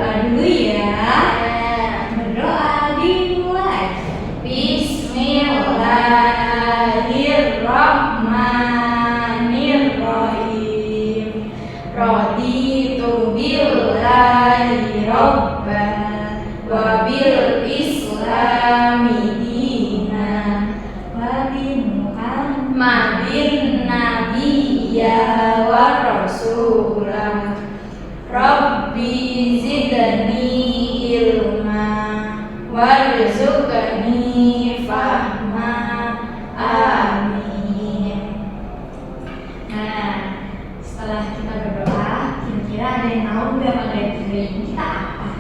berdoa dulu ya. Berdoa dimulai. Bismillahirrahmanirrahim. Raditu billahi robban wa bil islami dinan wa bi Muhammadin nabiyya wa rasulah. Rabbi zidni ilma warzuqni fahma. Amin. Nah, setelah kita berdoa, kira-kira ada yang tahu nggak materi kita apa?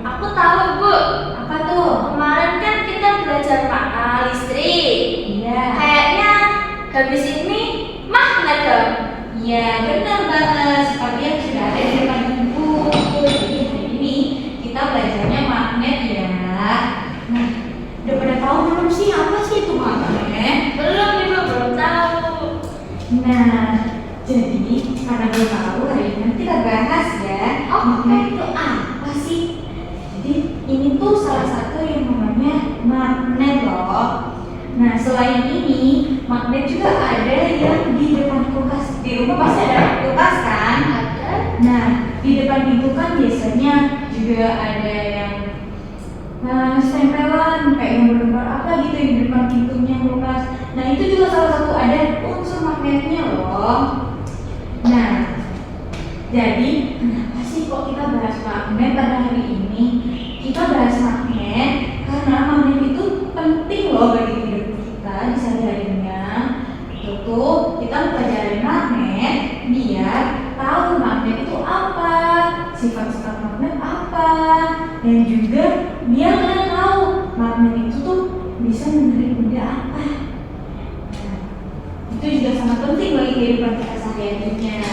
Aku tahu, Bu. Apa tuh? Kemarin kan kita belajar listrik. Iya. Kayaknya habis ini magnet dong. Iya, benar banget. Seperti yang sudah ada di depan ibu. Jadi hari ini kita belajarnya magnet ya. Nah, udah pada tahu belum sih apa sih itu magnet? Belum, Ibu, belum tahu. Nah, jadi karena belum tahu, hari ini nanti kita bahas ya. Magnet itu apa sih? Jadi ini tuh salah satu yang namanya magnet loh. Nah, selain ini, magnet juga ada yang di depan kulkas. Di rumah pasti ada kulkas kan? Ada. Nah, di depan pintu kan biasanya juga ada yang stempelan kayak yang bergambar apa gitu yang di depan pintunya kulkas. Nah, itu juga salah satu ada unsur magnetnya loh. Nah, jadi kenapa sih kok kita bahas magnet pada hari ini? Kita bahas magnet karena magnet itu penting loh bagi hidup kita di sehari-harinya. Tuh, kita mempelajari magnet biar tahu magnet itu apa, sifat-sifat magnet apa, dan juga biar kalian tahu magnet itu tuh bisa menarik benda apa. Nah, itu juga sangat penting bagi kehidupan kita sehari-harinya.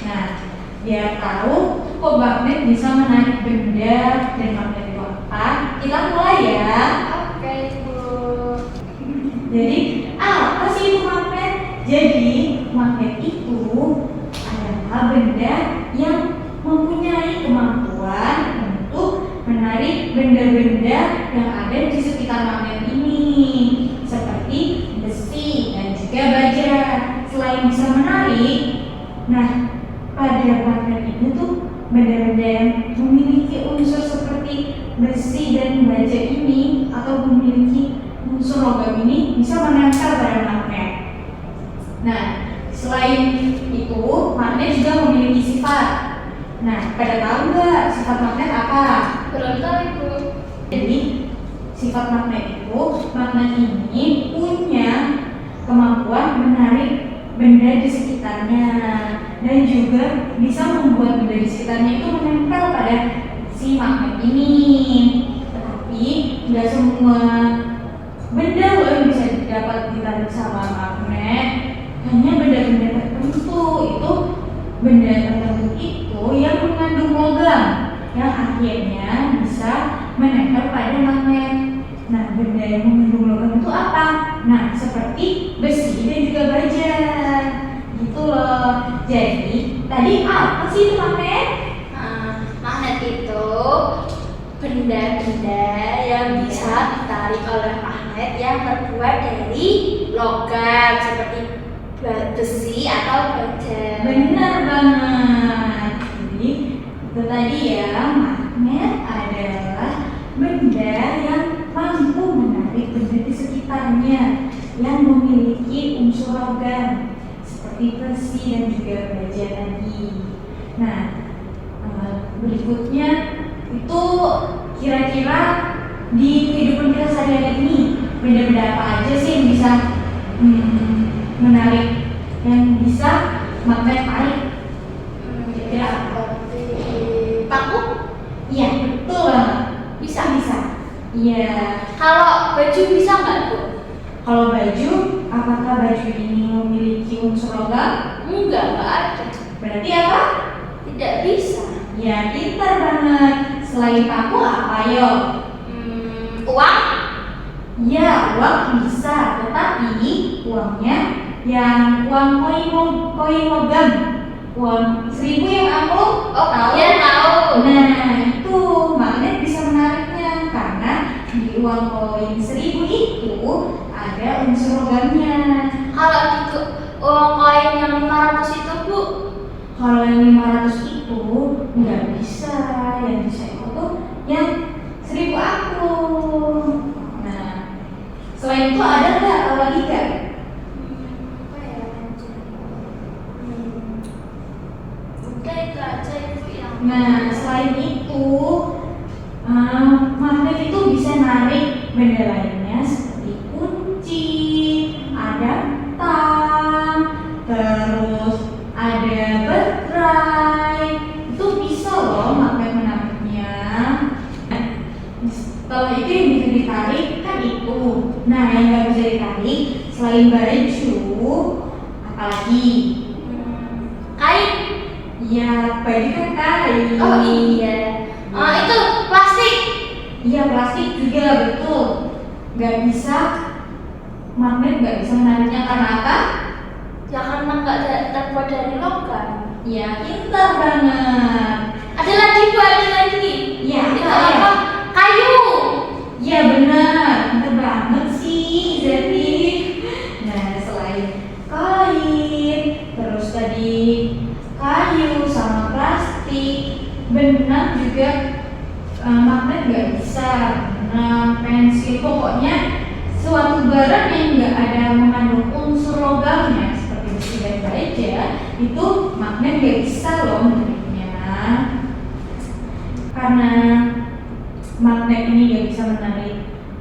Nah, biar tahu kok magnet bisa menarik benda dan magnet itu apa, kita mulai ya. Oke, Bu. Jadi apa sih itu magnet? Jadi magnet itu adalah benda yang mempunyai kemampuan untuk menarik benda-benda yang ada di sekitar magnet ini, seperti besi dan juga baja. Selain bisa menarik, nah pada magnet ini tuh benda-benda yang memiliki unsur seperti besi dan baja ini atau memiliki unsur logam ini bisa menempel pada magnet. Nah, selain itu magnet juga memiliki sifat. Nah, pada tahu nggak sifat magnet apa? Belum tahu, Ibu. Jadi sifat magnet itu, magnet ini punya kemampuan menarik benda di sekitarnya dan juga bisa membuat benda di sekitarnya itu menempel pada si magnet ini. Tetapi nggak semua benda loh yang bisa dapat ditarik sama magnet, hanya benda-benda tertentu. Itu benda tertentu itu yang mengandung logam yang akhirnya bisa menempel pada magnet. Nah, benda yang mengandung logam itu apa? Nah, seperti besi dan juga baja. Gitu loh. Jadi, tadi apa sih itu magnet? Magnet itu benda-benda yang bisa ditarik oleh magnet yang terbuat dari logam seperti besi atau baja. Benar banget. Jadi itu tadi ya, magnet adalah benda yang mampu menarik benda di sekitarnya yang memiliki unsur logam seperti besi dan juga baja tadi. Nah, berikutnya itu kira-kira di kehidupan kita sehari-hari ini benda-benda apa aja sih yang bisa menarik, yang bisa magnet tarik? Kira-kira apa? Seperti paku. Iya, betul banget. Bisa. Iya. Kalau baju bisa nggak, Bu? Kalau baju, apakah baju ini memiliki unsur logam? Nggak ada. Berarti apa? Tidak bisa. Ya, pintar banget. Selain paku apa yo? Uang? Ya, uang bisa, tetapi uangnya yang uang koin logam, uang 1000 yang amplop. Oh, tahu. Ya tahu. Nah, Kalau di uang koin yang 500 itu Bu, Kalau yang 500 itu nggak bisa, yang bisa itu tuh yang 1000 aku. Nah, selain itu ada nggak lagi kan? apa ya? Udah itu aja Ibu yang. Nah, selain itu magnet itu bisa narik benda lainnya seperti kunci, ada tang, terus ada baterai. Itu bisa loh magnet menariknya. Setelah itu yang bisa ditarik kan itu. Nah, yang nggak bisa ditarik selain baju, apalagi? Kain. Ya, baju kan kain. Oh iya. Itu plastik. Iya, plastik juga betul. Nggak bisa, magnet nggak bisa menariknya karena apa? Ya karena nggak terbuat dari logam. Ya, pintar banget. Ada lagi Bu, ada lagi. Iya, Itu apa ya? apa? Kayu. Iya benar, pintar banget sih Zeti. Nah, selain kain, terus tadi kayu sama plastik, benang juga magnet nggak bisa. Benang, pensil, pokoknya suatu barang yang nggak ada mengandung unsur logamnya seperti besi dan baja itu magnet nggak bisa loh menariknya. Karena magnet ini nggak bisa menarik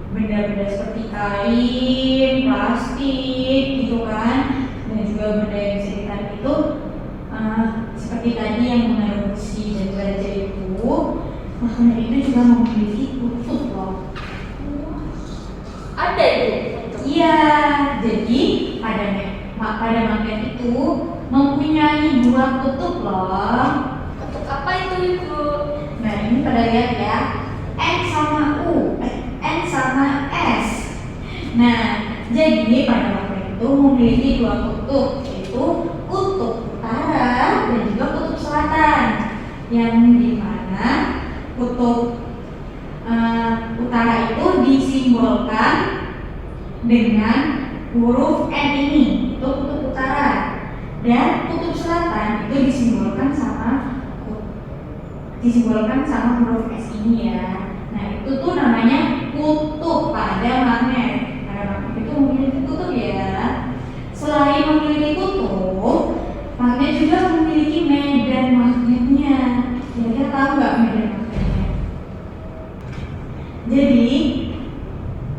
benda-benda seperti kain, plastik, gitu kan, dan juga benda yang bisa ditarik itu seperti tadi yang mengandung besi dan baja itu, magnet itu juga memiliki kutub loh. Ada itu. Iya, jadi pada magnet itu mempunyai dua kutub loh. Untuk apa itu Ibu? Nah, ini pada lihat ya, N sama N sama S. Nah, jadi pada magnet itu memiliki dua kutub, yaitu kutub utara dan juga kutub selatan. Yang dimana kutub utara itu disimbolkan dengan huruf N ini, itu kutub utara, dan kutub selatan itu disimbolkan sama huruf S ini ya. Nah, itu tuh namanya kutub pada magnet. Pada magnet itu memiliki kutub ya. Selain memiliki kutub, magnet juga memiliki medan magnetnya. Kira-kira tahu nggak medan magnetnya? Jadi,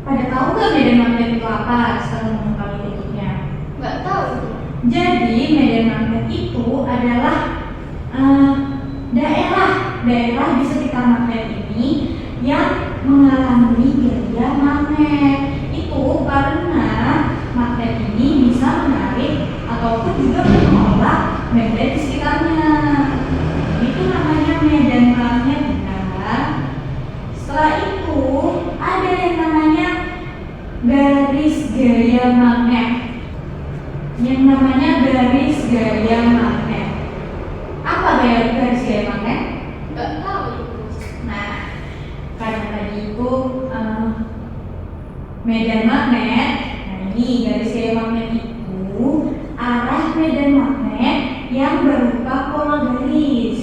pada tahu nggak medan magnet itu apa setelah mengetahui kutubnya? Nggak tahu Ibu. Jadi medan magnet itu adalah daerah di sekitar magnet ini yang mengalami gaya magnet. Itu karena magnet ini bisa menarik ataupun juga menolak magnet di sekitarnya. Itu namanya medan magnet kan. Setelah itu ada yang namanya garis gaya magnet. Yang namanya garis gaya magnet. Apa garis gaya magnet? Nggak tahu Ibu. Nah, karena tadi itu medan magnet. Nah, ini garis gaya magnet itu arah medan magnet yang berupa pola garis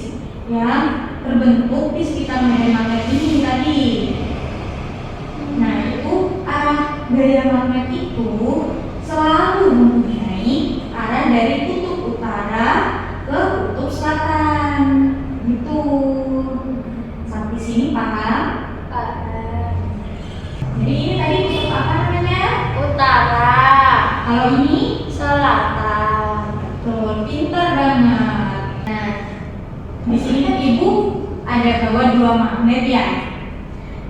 yang terbentuk di sekitar medan magnet ini tadi. Nah, itu arah gaya magnet itu selalu mempunyai arah dari kutub utara ke kutub selatan. Gitu. Sampai sini paham? Jadi ini tadi kutub apa namanya? Utara. Kalau ini Selatan. betul, pintar banget. Nah, di sini kan ibu ada bawa dua magnet ya.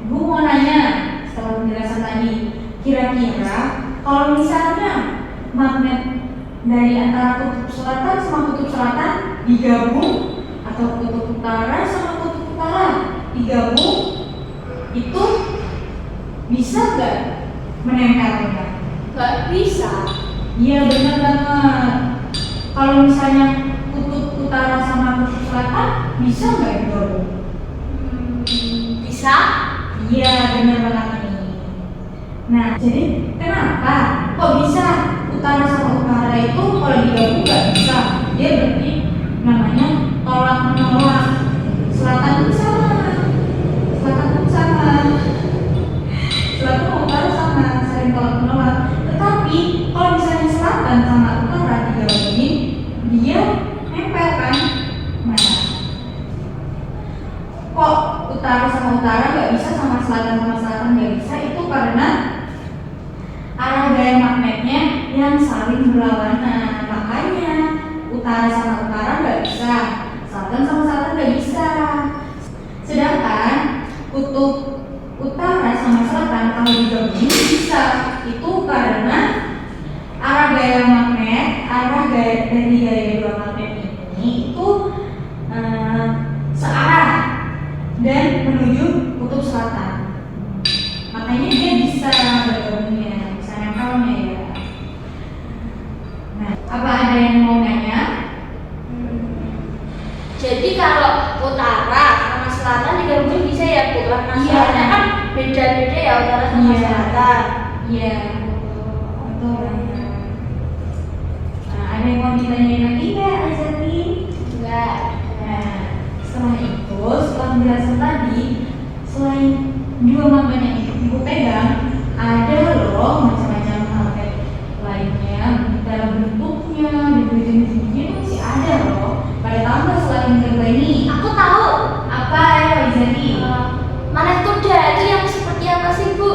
Ibu mau nanya setelah penjelasan tadi, kira-kira kalau misalnya magnet dari antara kutub selatan sama kutub selatan digabung, atau kutub utara sama kutub utara digabung, itu bisa nggak menempelnya? Nggak bisa. Iya benar banget. Kalau misalnya kutub utara sama kutub selatan bisa nggak digabung? Bisa. Iya benar banget ini. Nah, jadi kenapa kok bisa utara sama utara itu kalau digabung nggak bisa. Dia berarti namanya tolak menolak. Selatan pun sama, selatan pun sama, selatan sama utara sama, saling tolak menolak. Tetapi kalau misalnya selatan sama utara digabungin, dia nempel kan? Nah, kok utara sama utara nggak bisa, sama selatan nggak bisa? Itu karena arah gaya magnetnya yang saling berlawanan. Makanya utara sama utara nggak bisa, selatan sama selatan nggak bisa. Sedangkan kutub utara sama selatan kalau digabungin bisa. Itu karena arah gaya magnet, arah gaya dari gaya dua magnet ini itu searah dan menuju kutub selatan. Makanya dia bisa bergabungnya, bisa nempelnya ya. Nah, apa ada yang mau nanya? Jadi kalau utara sama selatan digabungin bisa ya Bu? Karena Iya. soalnya kan beda-beda ya utara sama Iya. selatan. Iya, betul banget. Nah, ada yang mau ditanyain lagi nggak, Azati? Enggak. Nah, setelah itu, setelah penjelasan tadi, selain dua magnet yang ibu pegang, ada loh macam-macam magnet lainnya dalam bentuknya dan jenis-jenisnya itu masih ada loh. Pada tambah selain kedua ini, Aku tahu. apa ya Izati? Magnet kuda itu yang seperti apa sih Bu?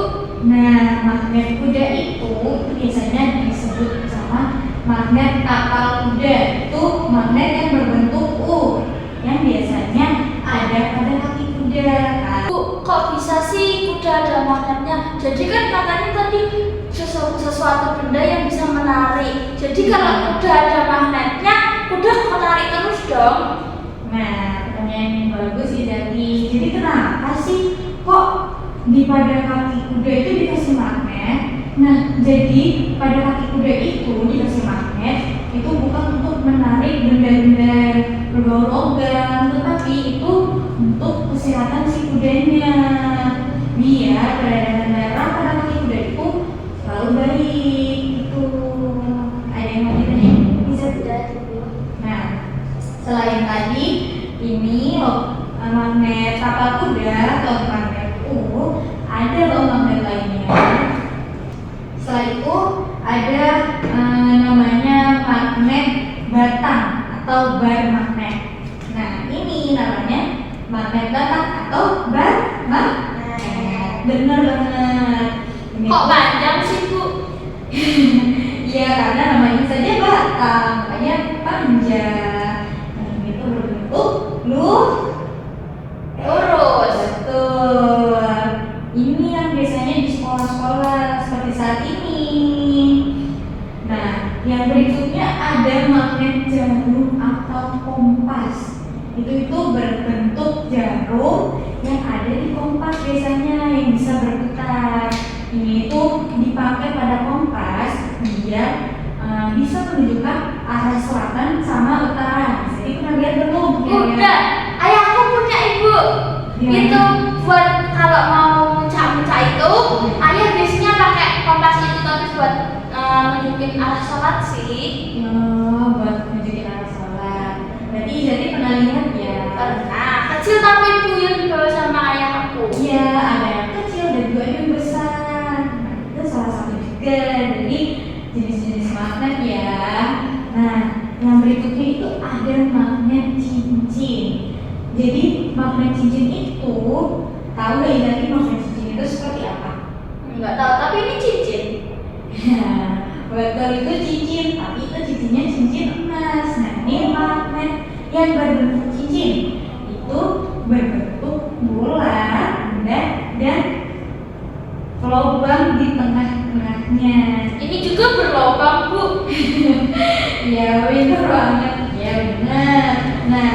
Nah, magnet kuda itu biasanya disebut sama magnet tapal kuda. Itu magnet yang berbentuk U, yang biasanya ada pada kaki kuda. Bu, kok bisa sih kuda ada magnetnya? Jadi kan katanya tadi sesuatu benda yang bisa menarik. Jadi kalau kuda ada magnetnya, kuda menarik terus dong. Nah, pertanyaan yang bagus Izati. Jadi kenapa sih kok di pada kaki kuda itu dikasih magnet? Nah, jadi pada kaki kuda itu dikasih magnet itu bukan untuk menarik benda-benda berbau logam, tetapi itu untuk kesehatan si kudanya. Biar peredaran darah pada kaki kuda itu selalu baik. Itu ada yang mau ditanya? Bisa tidak? Nah, selain tadi ini loh magnet tapal kuda atau magnet U, ada loh magnet lainnya. Setelah itu ada namanya magnet batang atau bar magnet. Nah, ini namanya magnet batang atau bar magnet. Bener banget. Ini Kok panjang sih Bu? Iya, karena namanya saja batang, makanya panjang. Nah, ini tuh berbentuk Lurus. betul. Ini yang biasanya di sekolah-sekolah seperti saat ini. Nah, yang berikutnya ada magnet jarum atau kompas. Itu berbentuk jarum yang ada di kompas biasanya yang bisa berputar. Ini itu dipakai pada kompas biar bisa menunjukkan arah selatan sama utara. Jadi pernah lihat belum? Udah, ayahku punya Ibu. Ya. Itu buat kalau mau muncak-muncak itu, ayah biasanya pakai kompas itu tapi buat nunjukin arah sholat sih. Oh, buat nunjukin arah sholat. Berarti jadi pernah lihat ya? Pernah. Kecil tapi Bu yang dibawa sama ayah aku. Iya, ada yang kecil dan juga ada yang besar. Nah, itu salah satu juga dari jenis-jenis magnet ya. Nah, yang berikutnya itu ada magnet cincin. Jadi magnet cincin itu, tahu nggak ya tadi magnet cincin itu seperti apa? Enggak tahu, tapi ini cincin. Betul, itu cincin, tapi itu cincinnya cincin emas. Nah, ini magnet yang berbentuk cincin itu berbentuk bulat dan lubang di tengah-tengahnya. Ini juga berlubang Bu. Ya benar banget, ya benar. Nah,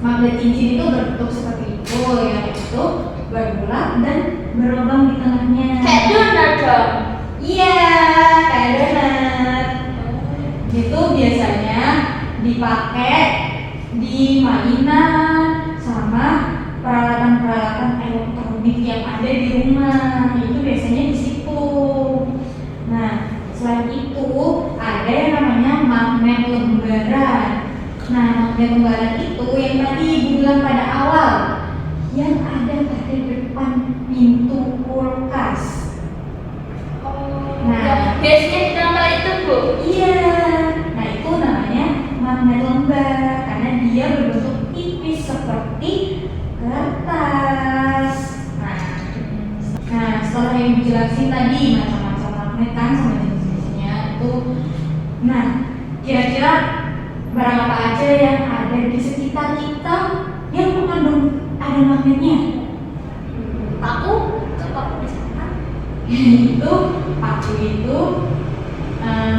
magnet cincin itu berbentuk seperti itu, yang itu berbulat dan berlubang di tengahnya. Kayak donat dong. Iya, kayak donat. Itu biasanya dipakai di mainan sama peralatan-peralatan elektronik yang ada di rumah. Itu biasanya di situ. Nah, selain tadi macam-macam magnet kan sama jenis-jenisnya itu. Nah, kira-kira barang apa aja yang ada di sekitar kita yang mengandung ada magnetnya? Aku coba di sana. Itu paku itu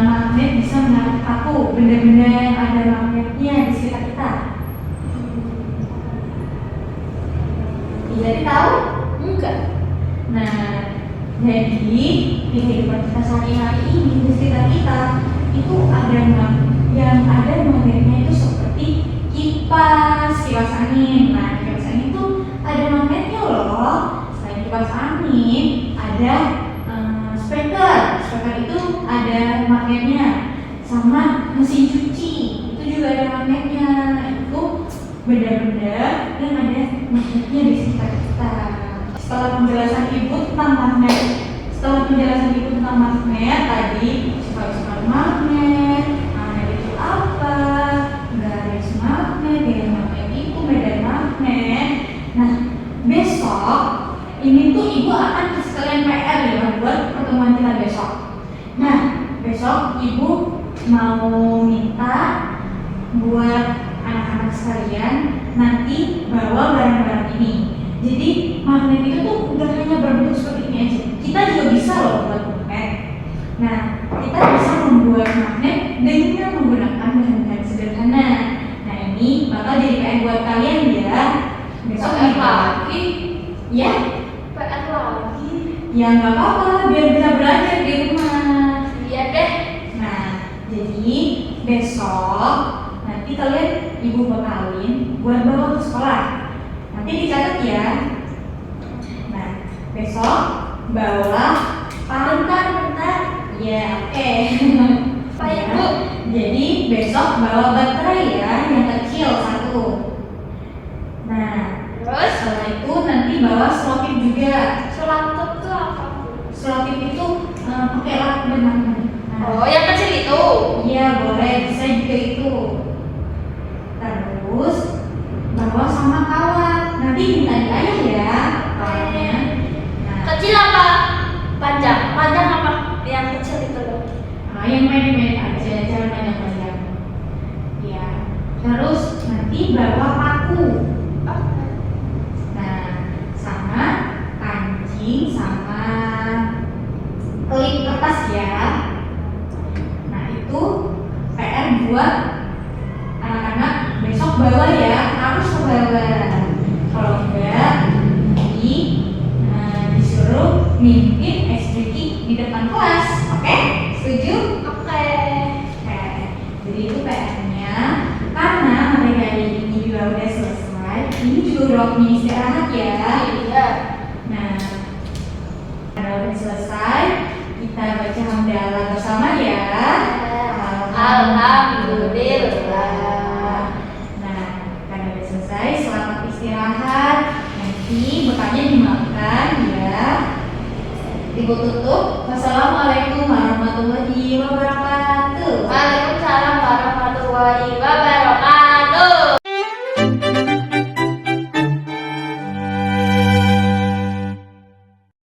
magnet bisa menarik paku, benda-benda yang ada magnetnya di sekitar kita. Jadi tahu? Enggak. Nah, jadi di kehidupan kita sehari-hari ini di sekitar kita itu ada yang ada magnetnya itu seperti kipas angin. Nah, kipas angin itu ada magnetnya loh. Selain kipas angin, ada speaker itu ada magnetnya. Sama mesin cuci itu juga ada magnetnya. Itu benda-benda yang ada magnetnya di sekitar kita. Setelah penjelasan ibu tentang magnet tadi, sifat-sifat magnet itu apa, garis magnet, gaya magnet itu, medan magnet. Nah, besok ini tuh ibu akan sekalian PR ya buat pertemuan kita besok. Nah, besok ibu mau minta buat anak-anak sekalian nanti bawa barang-barang ini. Jadi magnet itu tuh udah hanya berbentuk seperti ini aja. Kita juga bisa loh buat magnet. Nah, kita bisa membuat magnet dengan menggunakan bahan-bahan sederhana. Nah, ini bakal jadi PR buat kalian ya. Besok PR lagi? Ya? PR lagi? Ya nggak apa-apa, biar bisa belajar di rumah. Iya deh. Nah, jadi besok nanti kalian ibu bekalin buat bawa ke sekolah. Nanti dicatat ya. Nah, besok bawa Bentar. ya, oke. Pak Ibu. Jadi besok bawa baterai ya, yang kecil satu. Nah, Terus setelah itu nanti bawa selotip juga. selantut tuh apa? Selotip itu pakai lakban namanya. Nah, Oh, yang kecil itu. iya boleh, bisa juga itu. Terus bawa sama kawat. Nanti minta di ayah ya kawatnya. Nah, Kecil apa? Panjang? Panjang apa? Yang kecil itu loh. yang pendek-pendek aja, jangan panjang-panjang. Ya. Terus nanti bawa paku. Nah, sama kancing sama klip kertas ya. Nah, itu PR buat anak-anak besok bawa ya, harus bawa. Kalau enggak, nanti disuruh mimpin SBK di depan kelas. Oke? Setuju? Oke. Oke. Jadi itu PR-nya. Karena materi hari ini juga udah selesai, ini juga udah waktunya istirahat ya. Iya. Nah, karena udah selesai, kita baca hamdalah bersama ya. Alhamdulillah. Nah, karena udah selesai, selamat istirahat. Nanti bekalnya dimakan ya. Ibu tutup. Wassalamualaikum